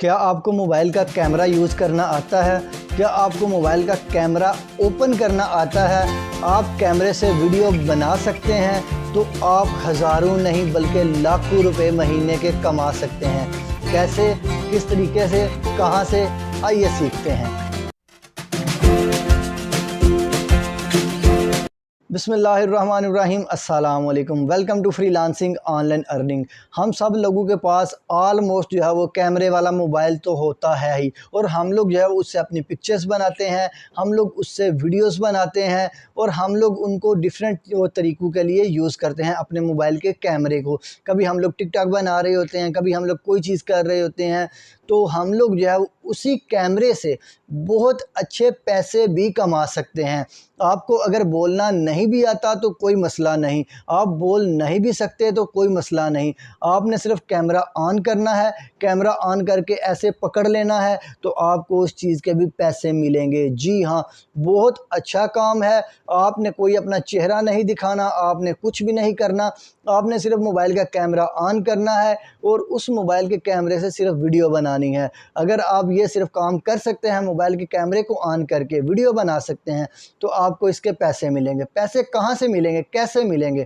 क्या आपको मोबाइल का कैमरा यूज़ करना आता है? क्या आपको मोबाइल का कैमरा ओपन करना आता है? आप कैमरे से वीडियो बना सकते हैं तो आप हज़ारों नहीं बल्कि लाखों रुपए महीने के कमा सकते हैं। कैसे, किस तरीके से, कहां से, आइए सीखते हैं। बिस्मिल्लाहिर्रहमानिर्रहीम, अस्सलाम वालेकुम। Welcome to freelancing online earning. हम सब लोगों के पास ऑलमोस्ट जो है वो कैमरे वाला मोबाइल तो होता है ही, और हम लोग जो है उससे अपनी पिक्चर्स बनाते हैं, हम लोग उससे वीडियोस बनाते हैं, और हम लोग उनको डिफरेंट तरीक़ों के लिए यूज़ करते हैं अपने मोबाइल के कैमरे को। कभी हम लोग टिकटॉक बना रहे होते हैं, कभी हम लोग कोई चीज़ कर रहे होते हैं, तो हम लोग जो है उसी कैमरे से बहुत अच्छे पैसे भी कमा सकते हैं। आपको अगर बोलना नहीं भी आता तो कोई मसला नहीं, आप बोल नहीं भी सकते तो कोई मसला नहीं। आपने सिर्फ कैमरा ऑन करना है, कैमरा ऑन करके ऐसे पकड़ लेना है तो आपको उस चीज़ के भी पैसे मिलेंगे। जी हाँ, बहुत अच्छा काम है। आपने कोई अपना चेहरा नहीं दिखाना, आपने कुछ भी नहीं करना, आपने सिर्फ मोबाइल का कैमरा ऑन करना है और उस मोबाइल के कैमरे से सिर्फ वीडियो बनानी है। अगर आप ये सिर्फ काम कर सकते हैं, मोबाइल के कैमरे को ऑन करके वीडियो बना सकते हैं, तो आपको इसके पैसे मिलेंगे। पैसे कहाँ से मिलेंगे, कैसे मिलेंगे,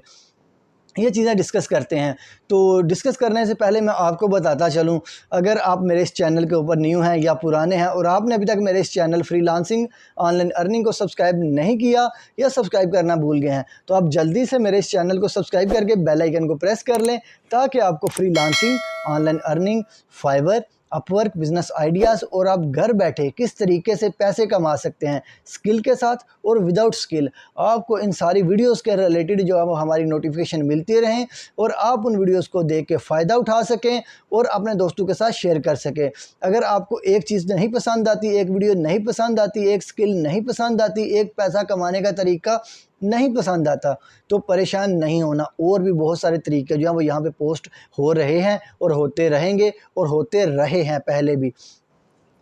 ये चीज़ें डिस्कस करते हैं। तो डिस्कस करने से पहले मैं आपको बताता चलूं, अगर आप मेरे इस चैनल के ऊपर न्यू हैं या पुराने हैं और आपने अभी तक मेरे इस चैनल फ्रीलांसिंग ऑनलाइन अर्निंग को सब्सक्राइब नहीं किया या सब्सक्राइब करना भूल गए हैं, तो आप जल्दी से मेरे इस चैनल को सब्सक्राइब करके बेल आइकन को प्रेस कर लें, ताकि आपको freelancing online earning, Fiverr, Upwork, business ideas और आप घर बैठे किस तरीके से पैसे कमा सकते हैं स्किल के साथ और विदाउट स्किल, आपको इन सारी वीडियोस के रिलेटेड जो है हमारी नोटिफिकेशन मिलती रहें और आप उन वीडियोस को देख के फ़ायदा उठा सकें और अपने दोस्तों के साथ शेयर कर सकें। अगर आपको एक चीज़ नहीं पसंद आती, एक वीडियो नहीं पसंद आती, एक स्किल नहीं पसंद आती, एक पैसा कमाने का तरीका नहीं पसंद आता, तो परेशान नहीं होना। और भी बहुत सारे तरीके जो हैं वो यहाँ पे पोस्ट हो रहे हैं और होते रहेंगे और होते रहे हैं पहले भी।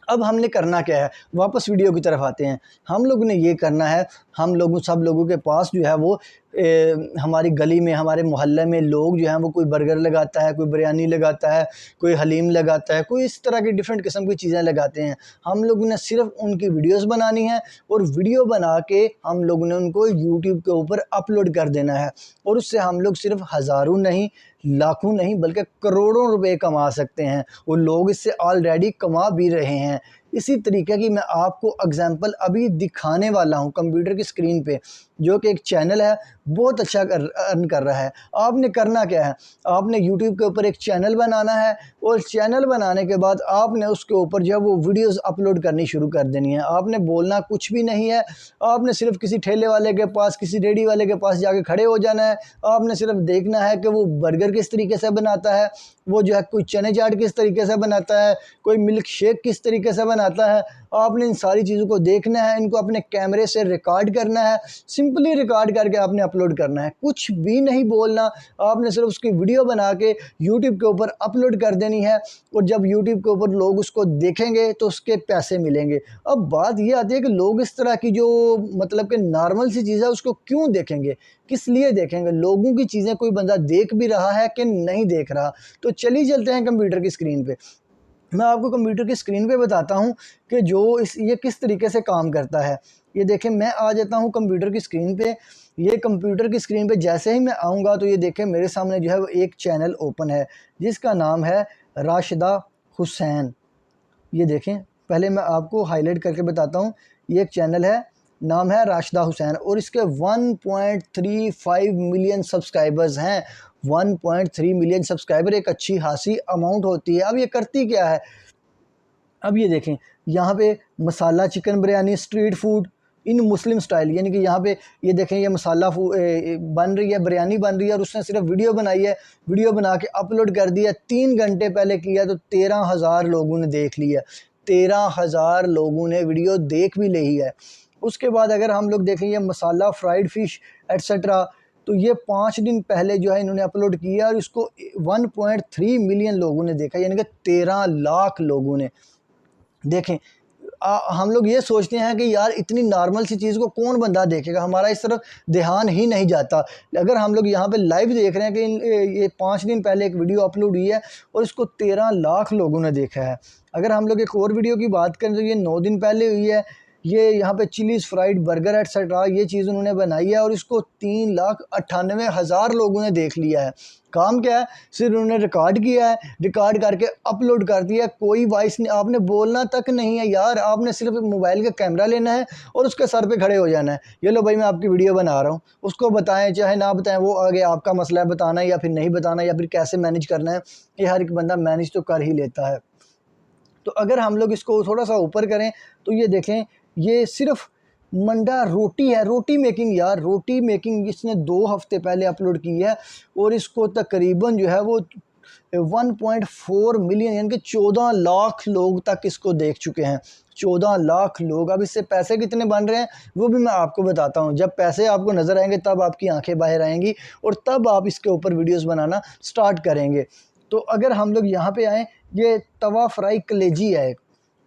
अब हमने करना क्या है, वापस वीडियो की तरफ आते हैं। हम लोगों ने ये करना है, सब लोगों के पास जो है वो हमारी गली में, हमारे मोहल्ले में लोग जो हैं वो कोई बर्गर लगाता है, कोई बिरयानी लगाता है, कोई हलीम लगाता है, कोई इस तरह की डिफरेंट किस्म की चीज़ें लगाते हैं। हम लोगों ने सिर्फ उनकी वीडियोस बनानी है और वीडियो बना के हम लोगों ने उनको यूट्यूब के ऊपर अपलोड कर देना है, और उससे हम लोग सिर्फ हज़ारों नहीं, लाखों नहीं बल्कि करोड़ों रुपए कमा सकते हैं। वो लोग इससे ऑलरेडी कमा भी रहे हैं। इसी तरीके की मैं आपको एग्जांपल अभी दिखाने वाला हूं कंप्यूटर की स्क्रीन पे, जो कि एक चैनल है, बहुत अच्छा अर्न कर रहा है। आपने करना क्या है, आपने यूट्यूब के ऊपर एक चैनल बनाना है, और चैनल बनाने के बाद आपने उसके ऊपर जो है वो वीडियोस अपलोड करनी शुरू कर देनी है। आपने बोलना कुछ भी नहीं है, आपने सिर्फ किसी ठेले वाले के पास, किसी रेडी वाले के पास जाके खड़े हो जाना है। आपने सिर्फ देखना है कि वो बर्गर किस तरीके से बनाता है, वो जो है कोई चने चाट किस तरीके से बनाता है, कोई मिल्क शेक किस तरीके से बनाता है। आपने इन सारी चीज़ों को देखना है, इनको अपने कैमरे से रिकॉर्ड करना है, सिंपली रिकॉर्ड करके आपने अपलोड करना है, कुछ भी नहीं बोलना। आपने सिर्फ उसकी वीडियो बना के यूट्यूब के ऊपर अपलोड कर देनी है, और जब यूट्यूब के ऊपर लोग उसको देखेंगे तो उसके पैसे मिलेंगे। अब बात ये आती है कि लोग इस तरह की जो मतलब कि नॉर्मल सी चीज़ है उसको क्यों देखेंगे, किस लिए देखेंगे। लोगों की चीज़ें कोई बंदा देख भी रहा है कि नहीं देख रहा। तो चलिए चलते हैं कंप्यूटर की स्क्रीन पे। मैं आपको कंप्यूटर की स्क्रीन पे बताता हूं कि ये किस तरीके से काम करता है। ये देखें, मैं आ जाता हूं कंप्यूटर की स्क्रीन पे। ये कंप्यूटर की स्क्रीन पे जैसे ही मैं आऊँगा तो ये देखें मेरे सामने जो है वो एक चैनल ओपन है, जिसका नाम है राशिदा हुसैन। ये देखें, पहले मैं आपको हाईलाइट करके बताता हूँ। ये एक चैनल है, नाम है राशिदा हुसैन, और इसके 1.35 मिलियन सब्सक्राइबर्स हैं। 1.3 मिलियन सब्सक्राइबर एक अच्छी खासी अमाउंट होती है। अब ये करती क्या है, अब ये देखें, यहाँ पे masala chicken biryani, street food in Muslim style, यानी कि यहाँ पे ये देखें, ये बन रही है, बिरयानी बन रही है, और उसने सिर्फ वीडियो बनाई है, वीडियो बना के अपलोड कर दिया। 3 घंटे पहले किया तो 13,000 लोगों ने देख लिया, 13,000 लोगों ने वीडियो देख भी ली है। उसके बाद अगर हम लोग देखें, ये मसाला फ्राइड फ़िश एट्सट्रा, तो ये 5 दिन पहले जो है इन्होंने अपलोड किया, और इसको 1.3 मिलियन लोगों ने देखा, यानी कि 13 लाख लोगों ने। देखें, हम लोग ये सोचते हैं कि यार इतनी नॉर्मल सी चीज़ को कौन बंदा देखेगा, हमारा इस तरफ ध्यान ही नहीं जाता। अगर हम लोग यहाँ पे लाइव देख रहे हैं कि ये 5 दिन पहले एक वीडियो अपलोड हुई है और इसको 13 लाख लोगों ने देखा है। अगर हम लोग एक और वीडियो की बात करें तो ये 9 दिन पहले हुई है, ये यहाँ पे चिलीज़ फ्राइड बर्गर एटसेट्रा ये चीज़ उन्होंने बनाई है और इसको 3,98,000 लोगों ने देख लिया है। काम क्या है, सिर्फ उन्होंने रिकॉर्ड किया है, रिकॉर्ड करके अपलोड कर दिया। कोई वॉइस नहीं, आपने बोलना तक नहीं है यार, आपने सिर्फ मोबाइल का कैमरा लेना है और उसके सर पे खड़े हो जाना है, ये लो भाई मैं आपकी वीडियो बना रहा हूँ। उसको बताएं चाहे ना बताएं, वो आगे आपका मसला है बताना या फिर नहीं बताना या फिर कैसे मैनेज करना है, ये हर एक बंदा मैनेज तो कर ही लेता है। तो अगर हम लोग इसको थोड़ा सा ऊपर करें तो ये देखें, ये सिर्फ मंडा रोटी है, रोटी मेकिंग यार, रोटी मेकिंग इसने 2 हफ्ते पहले अपलोड की है और इसको तकरीबन जो है वो 1.4 मिलियन यानी कि 14 लाख लोग तक इसको देख चुके हैं। 14 लाख लोग। अब इससे पैसे कितने बन रहे हैं वो भी मैं आपको बताता हूँ। जब पैसे आपको नज़र आएंगे तब आपकी आंखें बाहर आएंगी और तब आप इसके ऊपर वीडियोस बनाना स्टार्ट करेंगे। तो अगर हम लोग यहाँ पे आएँ, ये तवा फ्राई कलेजी है,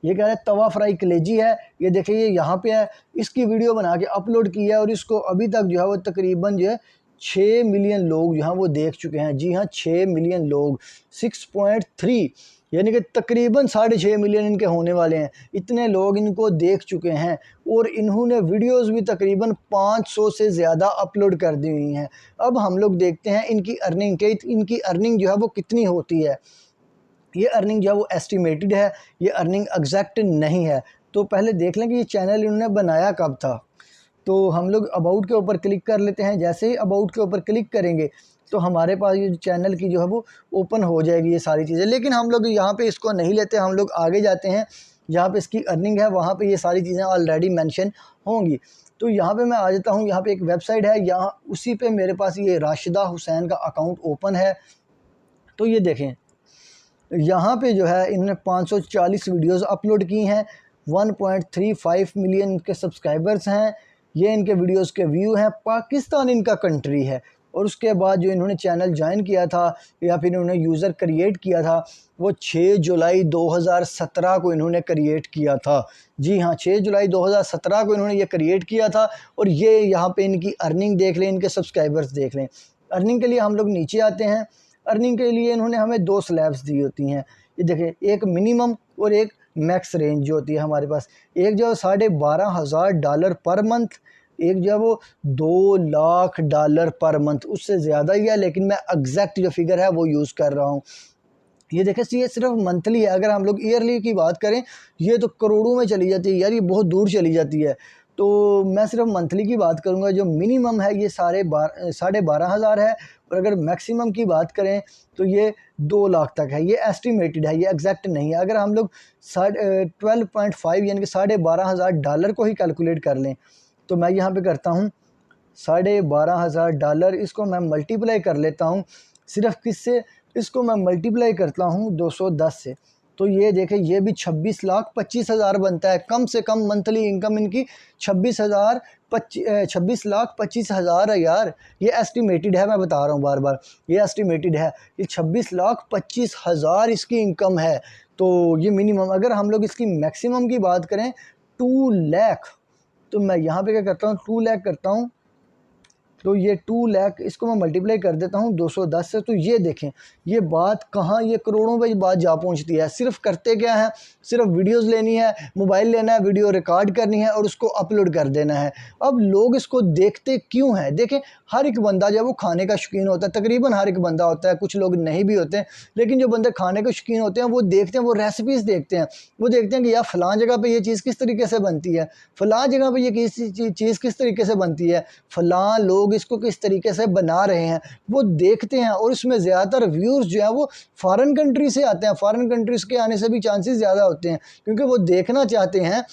ये कह रहे हैं तवा फ्राई कलेजी है, ये देखिए ये यहाँ पे है, इसकी वीडियो बना के अपलोड की है और इसको अभी तक जो है वो तकरीबन जो है 6 मिलियन लोग यहाँ वो देख चुके हैं। जी हाँ, 6 मिलियन लोग, 6.3 यानी कि तकरीबन 6.5 मिलियन इनके होने वाले हैं। इतने लोग इनको देख चुके हैं और इन्होंने वीडियोस भी तकरीबन 500 से ज़्यादा अपलोड कर दी हुई हैं। अब हम लोग देखते हैं इनकी अर्निंग के, इनकी अर्निंग जो है वो कितनी होती है। ये अर्निंग जो है वो एस्टिमेटेड है, ये अर्निंग एग्जैक्ट नहीं है। तो पहले देख लें कि ये चैनल इन्होंने बनाया कब था। तो हम लोग अबाउट के ऊपर क्लिक कर लेते हैं। जैसे ही अबाउट के ऊपर क्लिक करेंगे तो हमारे पास ये चैनल की जो है वो ओपन हो जाएगी ये सारी चीज़ें। लेकिन हम लोग यहाँ पे इसको नहीं लेते, हम लोग आगे जाते हैं जहाँ पे इसकी अर्निंग है, वहाँ पे ये सारी चीज़ें ऑलरेडी मेंशन होंगी। तो यहाँ पे मैं आ जाता हूँ, यहाँ पे एक वेबसाइट है, यहाँ उसी पे मेरे पास ये राशिदा हुसैन का अकाउंट ओपन है। तो ये देखें यहाँ पे जो है इन्होंने 540 वीडियोस अपलोड की हैं, 1.35 मिलियन के सब्सक्राइबर्स हैं, ये इनके वीडियोस के व्यू हैं। पाकिस्तान इनका कंट्री है। और उसके बाद जो इन्होंने चैनल ज्वाइन किया था या फिर इन्होंने यूज़र क्रिएट किया था वो 6 जुलाई 2017 को इन्होंने क्रिएट किया था। जी हाँ, 6 जुलाई 2017 को इन्होंने ये क्रिएट किया था। और ये यहाँ पे इनकी अर्निंग देख लें, इनके सब्सक्राइबर्स देख लें। अर्निंग के लिए हम लोग नीचे आते हैं। अर्निंग के लिए इन्होंने हमें 2 स्लैब्स दी होती हैं, ये देखें, एक मिनिमम और एक मैक्स रेंज जो होती है हमारे पास। एक जो $12,500 पर मंथ, एक जो है वो $2 लाख पर मंथ, उससे ज़्यादा ही है लेकिन मैं एग्जैक्ट जो फिगर है वो यूज़ कर रहा हूँ। ये देखें, ये सिर्फ मंथली है। अगर हम लोग ईयरली की बात करें ये तो करोड़ों में चली जाती है यार, ये बहुत दूर चली जाती है। तो मैं सिर्फ मंथली की बात करूंगा। जो मिनिमम है ये 12,500 है और अगर मैक्सिमम की बात करें तो ये 2 लाख तक है। ये एस्टिमेटेड है, ये एग्जैक्ट नहीं है। अगर हम लोग 12.5 यानी कि $12,500 को ही कैलकुलेट कर लें तो मैं यहाँ पे करता हूँ $12,500, इसको मैं मल्टीप्लाई कर लेता हूँ। सिर्फ किससे? इसको मैं मल्टीप्लाई करता हूँ 210 से। तो ये देखें, ये भी 26,25,000 बनता है। कम से कम मंथली इनकम इनकी 26,25,000 है यार। ये एस्टिमेटेड है, मैं बता रहा हूँ बार बार, ये एस्टिमेटेड है। ये 26,25,000 इसकी इनकम है। तो ये मिनिमम। अगर हम लोग इसकी मैक्सिमम की बात करें 2 लाख, तो मैं यहाँ पे क्या करता हूँ 2 लाख करता हूँ। तो ये 2 लाख, इसको मैं मल्टीप्लाई कर देता हूँ 210 से। तो ये देखें, ये बात कहाँ, ये करोड़ों पे बात जा पहुँचती है। सिर्फ करते क्या है, सिर्फ वीडियोस लेनी है, मोबाइल लेना है, वीडियो रिकॉर्ड करनी है और उसको अपलोड कर देना है। अब लोग इसको देखते क्यों हैं? देखें, हर एक बंदा जब वो खाने का शौकीन होता है, तकरीबन हर एक बंदा होता है, कुछ लोग नहीं भी होते हैं, लेकिन जो बंदे खाने के शौकीन होते हैं वो देखते हैं, वो रेसिपीज़ देखते हैं, वो देखते हैं कि यार फ़लाँ जगह पर ये चीज़ किस तरीके से बनती है, फ़लाँ जगह पर ये चीज़ किस तरीके से बनती है, फ़लाँ लोग इसको किस तरीके से बना रहे हैं, वो देखते हैं। और इसमें ज़्यादातर व्यूज़ जो है वो फॉरेन कंट्री से आते हैं। फॉरेन कंट्रीज़ के आने से भी चांसेस ज़्यादा होते हैं क्योंकि वो देखना चाहते हैं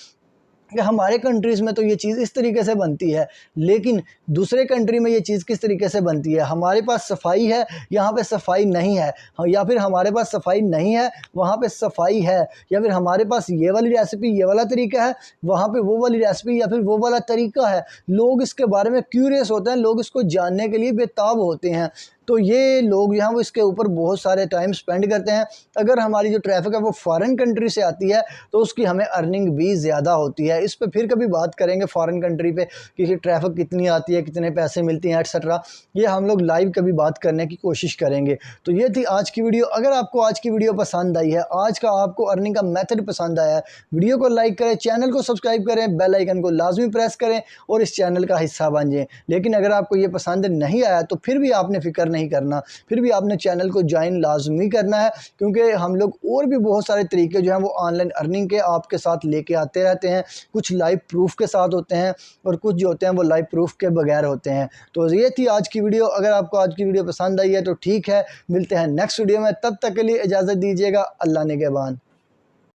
कि हमारे कंट्रीज़ में तो ये चीज़ इस तरीके से बनती है, लेकिन दूसरे कंट्री में ये चीज़ किस तरीके से बनती है। हमारे पास सफाई है, यहाँ पे सफाई नहीं है, या फिर हमारे पास सफाई नहीं है, वहाँ पे सफाई है, या फिर हमारे पास ये वाली रेसिपी, ये वाला तरीका है, वहाँ पे वो वाली रेसिपी या फिर वो वाला तरीका है। लोग इसके बारे में क्यूरियस होते हैं, लोग इसको जानने के लिए बेताब होते हैं। तो ये लोग जो हैं वो इसके ऊपर बहुत सारे टाइम स्पेंड करते हैं। अगर हमारी जो ट्रैफिक है वो फॉरेन कंट्री से आती है तो उसकी हमें अर्निंग भी ज़्यादा होती है। इस पर फिर कभी बात करेंगे फॉरेन कंट्री पे कि ट्रैफिक कितनी आती है, कितने पैसे मिलती हैं, एटसेट्रा। ये हम लोग लाइव कभी बात करने की कोशिश करेंगे। तो ये थी आज की वीडियो। अगर आपको आज की वीडियो पसंद आई है, आज का आपको अर्निंग का मेथड पसंद आया है, वीडियो को लाइक करें, चैनल को सब्सक्राइब करें, बेल आइकन को लाजमी प्रेस करें और इस चैनल का हिस्सा बन जाएं। लेकिन अगर आपको ये पसंद नहीं आया तो फिर भी आपने फिक्र नहीं करना, फिर भी आपने चैनल को ज्वाइन लाजमी करना है, क्योंकि हम लोग और भी बहुत सारे तरीके जो हैं वो ऑनलाइन अर्निंग के आपके साथ लेके आते रहते हैं। कुछ लाइव प्रूफ के साथ होते हैं और कुछ जो होते हैं वो लाइव प्रूफ के बगैर होते हैं। तो ये थी आज की वीडियो। अगर आपको आज की वीडियो पसंद आई है तो ठीक है, मिलते हैं नेक्स्ट वीडियो में। तब तक के लिए इजाज़त दीजिएगा। अल्लाह निगहबान।